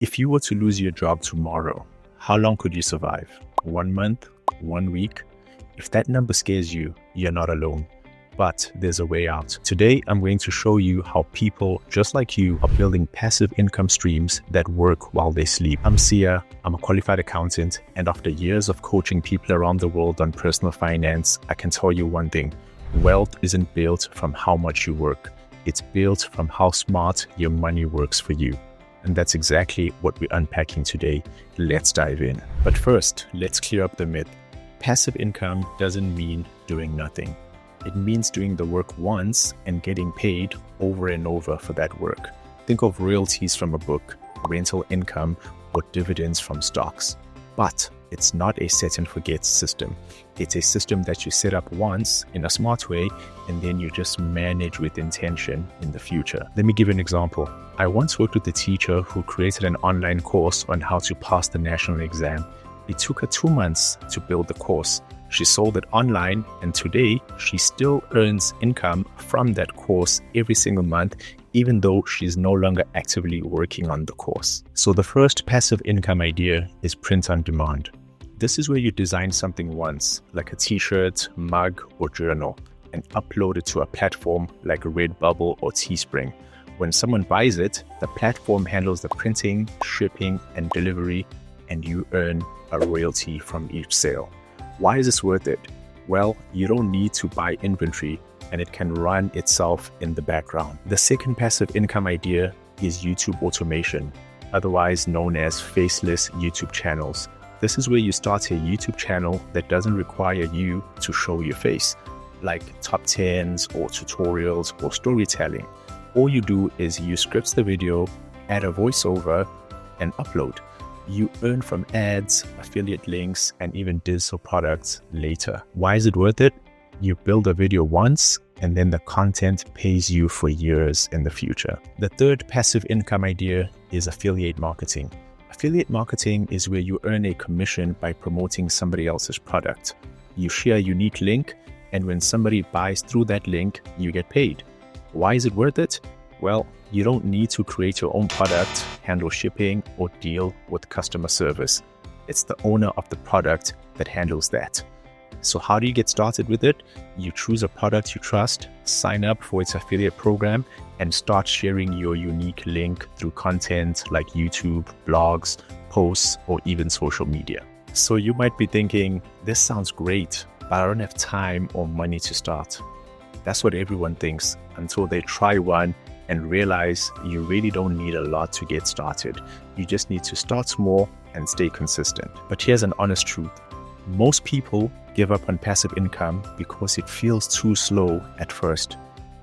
If you were to lose your job tomorrow, how long could you survive? 1 month? 1 week? If that number scares you, you're not alone. But there's a way out. Today, I'm going to show you how people just like you are building passive income streams that work while they sleep. I'm Sia, I'm a qualified accountant, and after years of coaching people around the world on personal finance, I can tell you one thing: wealth isn't built from how much you work. It's built from how smart your money works for you. And that's exactly what we're unpacking today. Let's dive in. But first, let's clear up the myth. Passive income doesn't mean doing nothing. It means doing the work once and getting paid over and over for that work. Think of royalties from a book, rental income, or dividends from stocks. But it's not a set and forget system. It's a system that you set up once in a smart way, and then you just manage with intention in the future. Let me give you an example. I once worked with a teacher who created an online course on how to pass the national exam. It took her 2 months to build the course. She sold it online, and today she still earns income from that course every single month, even though she's no longer actively working on the course. So the first passive income idea is print on demand. This is where you design something once, like a t-shirt, mug, or journal, and upload it to a platform like Redbubble or Teespring. When someone buys it, the platform handles the printing, shipping, and delivery, and you earn a royalty from each sale. Why is this worth it? Well, you don't need to buy inventory, and it can run itself in the background. The second passive income idea is YouTube automation, otherwise known as faceless YouTube channels. This is where you start a YouTube channel that doesn't require you to show your face, like top 10s or tutorials or storytelling. All you do is you script the video, add a voiceover, and upload. You earn from ads, affiliate links, and even digital products later. Why is it worth it? You build a video once, and then the content pays you for years in the future. The third passive income idea is affiliate marketing. Affiliate marketing is where you earn a commission by promoting somebody else's product. You share a unique link, and when somebody buys through that link, you get paid. Why is it worth it? Well, you don't need to create your own product, handle shipping, or deal with customer service. It's the owner of the product that handles that. So how do you get started with it? You choose a product you trust, sign up for its affiliate program, and start sharing your unique link through content like YouTube, blogs, posts, or even social media. So you might be thinking, this sounds great, but I don't have time or money to start. That's what everyone thinks until they try one and realize you really don't need a lot to get started. You just need to start small and stay consistent. But here's an honest truth. Most people give up on passive income because it feels too slow at first.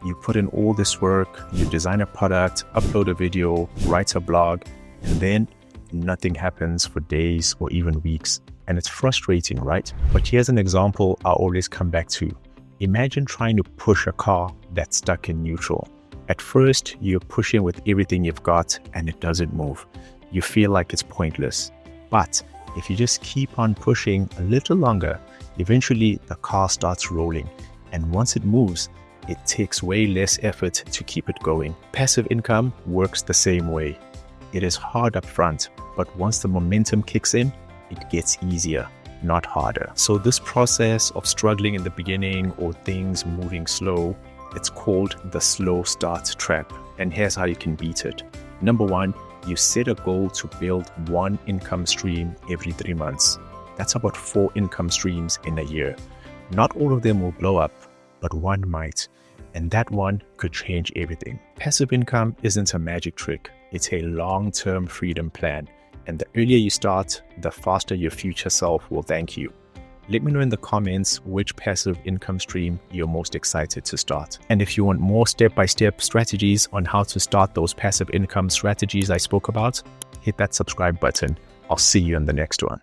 You put in all this work, you design a product, upload a video, write a blog, and then nothing happens for days or even weeks. And it's frustrating, right? But here's an example I always come back to. Imagine trying to push a car that's stuck in neutral. At first, you're pushing with everything you've got and it doesn't move. You feel like it's pointless. But if you just keep on pushing a little longer, eventually the car starts rolling. And once it moves, it takes way less effort to keep it going. Passive income works the same way. It is hard up front, but once the momentum kicks in, it gets easier, not harder. So this process of struggling in the beginning or things moving slow, it's called the slow start trap. And here's how you can beat it. Number 1, you set a goal to build one income stream every 3 months. That's about 4 income streams in a year. Not all of them will blow up, but one might. And that one could change everything. Passive income isn't a magic trick. It's a long-term freedom plan. And the earlier you start, the faster your future self will thank you. Let me know in the comments which passive income stream you're most excited to start. And if you want more step-by-step strategies on how to start those passive income strategies I spoke about, hit that subscribe button. I'll see you in the next one.